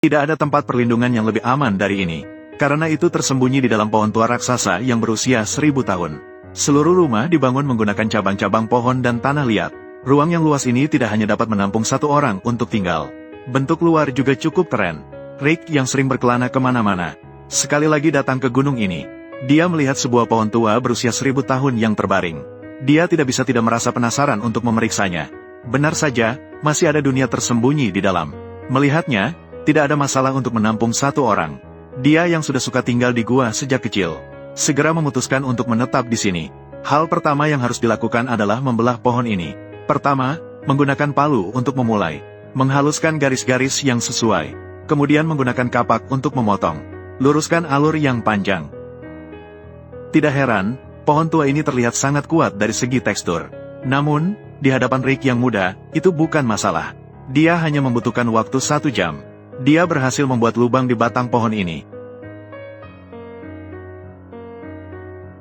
Tidak ada tempat perlindungan yang lebih aman dari ini. Karena itu tersembunyi di dalam pohon tua raksasa yang berusia 1000 tahun. Seluruh rumah dibangun menggunakan cabang-cabang pohon dan tanah liat. Ruang yang luas ini tidak hanya dapat menampung satu orang untuk tinggal. Bentuk luar juga cukup keren. Rick yang sering berkelana kemana-mana, sekali lagi datang ke gunung ini. Dia melihat sebuah pohon tua berusia 1000 tahun yang terbaring. Dia tidak bisa tidak merasa penasaran untuk memeriksanya. Benar saja, masih ada dunia tersembunyi di dalam. Melihatnya, tidak ada masalah untuk menampung satu orang. Dia yang sudah suka tinggal di gua sejak kecil, segera memutuskan untuk menetap di sini. Hal pertama yang harus dilakukan adalah membelah pohon ini. Pertama, menggunakan palu untuk memulai. Menghaluskan garis-garis yang sesuai. Kemudian menggunakan kapak untuk memotong. Luruskan alur yang panjang. Tidak heran, pohon tua ini terlihat sangat kuat dari segi tekstur. Namun, di hadapan Rick yang muda, itu bukan masalah. Dia hanya membutuhkan waktu 1 jam. Dia berhasil membuat lubang di batang pohon ini.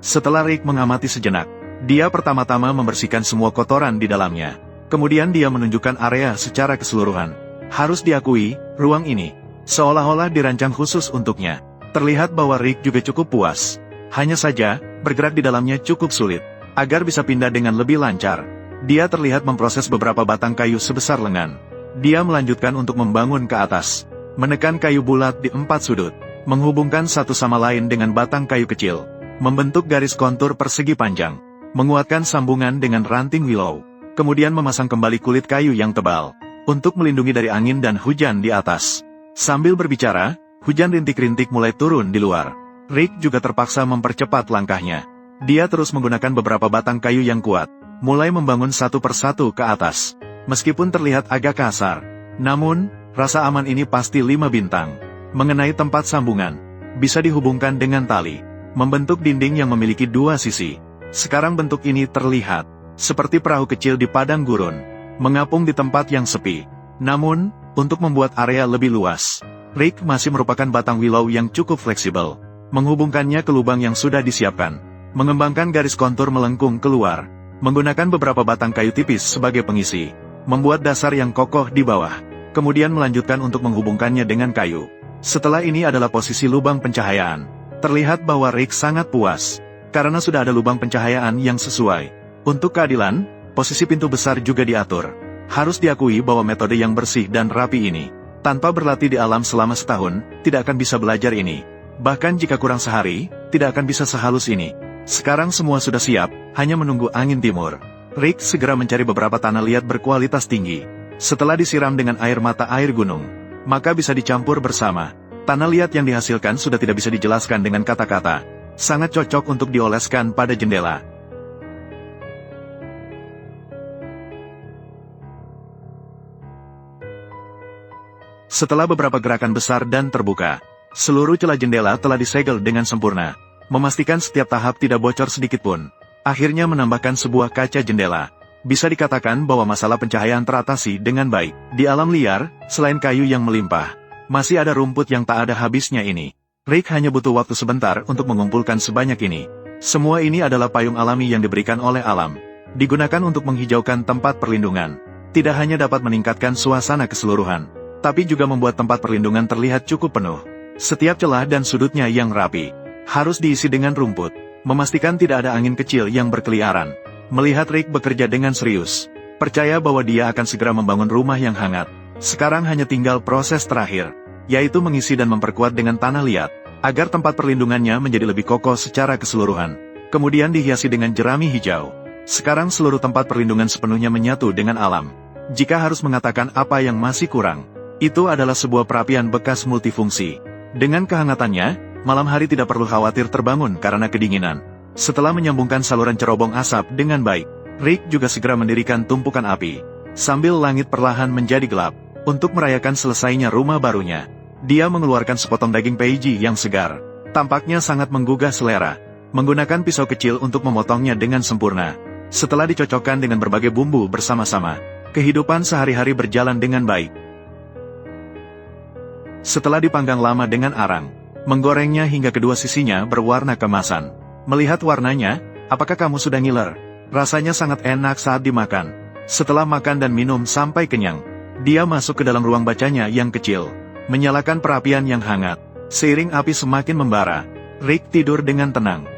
Setelah Rick mengamati sejenak, dia pertama-tama membersihkan semua kotoran di dalamnya. Kemudian dia menunjukkan area secara keseluruhan. Harus diakui, ruang ini seolah-olah dirancang khusus untuknya. Terlihat bahwa Rick juga cukup puas. Hanya saja, bergerak di dalamnya cukup sulit. Agar bisa pindah dengan lebih lancar, dia terlihat memproses beberapa batang kayu sebesar lengan. Dia melanjutkan untuk membangun ke atas. Menekan kayu bulat di 4 sudut. Menghubungkan satu sama lain dengan batang kayu kecil. Membentuk garis kontur persegi panjang. Menguatkan sambungan dengan ranting willow. Kemudian memasang kembali kulit kayu yang tebal. Untuk melindungi dari angin dan hujan di atas. Sambil berbicara, hujan rintik-rintik mulai turun di luar. Rick juga terpaksa mempercepat langkahnya. Dia terus menggunakan beberapa batang kayu yang kuat. Mulai membangun satu persatu ke atas. Meskipun terlihat agak kasar. Namun, rasa aman ini pasti 5 bintang. Mengenai tempat sambungan. Bisa dihubungkan dengan tali. Membentuk dinding yang memiliki 2 sisi. Sekarang bentuk ini terlihat seperti perahu kecil di padang gurun, mengapung di tempat yang sepi. Namun, untuk membuat area lebih luas, Rick masih merupakan batang willow yang cukup fleksibel. Menghubungkannya ke lubang yang sudah disiapkan. Mengembangkan garis kontur melengkung keluar. Menggunakan beberapa batang kayu tipis sebagai pengisi. Membuat dasar yang kokoh di bawah. Kemudian melanjutkan untuk menghubungkannya dengan kayu. Setelah ini adalah posisi lubang pencahayaan. Terlihat bahwa Rick sangat puas. Karena sudah ada lubang pencahayaan yang sesuai. Untuk keadilan, posisi pintu besar juga diatur. Harus diakui bahwa metode yang bersih dan rapi ini, tanpa berlatih di alam selama setahun, tidak akan bisa belajar ini. Bahkan jika kurang sehari, tidak akan bisa sehalus ini. Sekarang semua sudah siap, hanya menunggu angin timur. Rick segera mencari beberapa tanah liat berkualitas tinggi. Setelah disiram dengan air mata air gunung, maka bisa dicampur bersama. Tanah liat yang dihasilkan sudah tidak bisa dijelaskan dengan kata-kata. Sangat cocok untuk dioleskan pada jendela. Setelah beberapa gerakan besar dan terbuka, seluruh celah jendela telah disegel dengan sempurna, memastikan setiap tahap tidak bocor sedikitpun. Akhirnya menambahkan sebuah kaca jendela. Bisa dikatakan bahwa masalah pencahayaan teratasi dengan baik. Di alam liar, selain kayu yang melimpah, masih ada rumput yang tak ada habisnya ini. Rick hanya butuh waktu sebentar untuk mengumpulkan sebanyak ini. Semua ini adalah payung alami yang diberikan oleh alam. Digunakan untuk menghijaukan tempat perlindungan. Tidak hanya dapat meningkatkan suasana keseluruhan, tapi juga membuat tempat perlindungan terlihat cukup penuh. Setiap celah dan sudutnya yang rapi, harus diisi dengan rumput, memastikan tidak ada angin kecil yang berkeliaran. Melihat Rick bekerja dengan serius, percaya bahwa dia akan segera membangun rumah yang hangat. Sekarang hanya tinggal proses terakhir, yaitu mengisi dan memperkuat dengan tanah liat, agar tempat perlindungannya menjadi lebih kokoh secara keseluruhan. Kemudian dihiasi dengan jerami hijau. Sekarang seluruh tempat perlindungan sepenuhnya menyatu dengan alam. Jika harus mengatakan apa yang masih kurang, itu adalah sebuah perapian bekas multifungsi. Dengan kehangatannya, malam hari tidak perlu khawatir terbangun karena kedinginan. Setelah menyambungkan saluran cerobong asap dengan baik, Rick juga segera mendirikan tumpukan api. Sambil langit perlahan menjadi gelap, untuk merayakan selesainya rumah barunya, dia mengeluarkan sepotong daging peiji yang segar. Tampaknya sangat menggugah selera. Menggunakan pisau kecil untuk memotongnya dengan sempurna. Setelah dicocokkan dengan berbagai bumbu bersama-sama, kehidupan sehari-hari berjalan dengan baik. Setelah dipanggang lama dengan arang, menggorengnya hingga kedua sisinya berwarna kemasan. Melihat warnanya, apakah kamu sudah ngiler? Rasanya sangat enak saat dimakan. Setelah makan dan minum sampai kenyang, dia masuk ke dalam ruang bacanya yang kecil. menyalakan perapian yang hangat. Seiring api semakin membara, Rick tidur dengan tenang.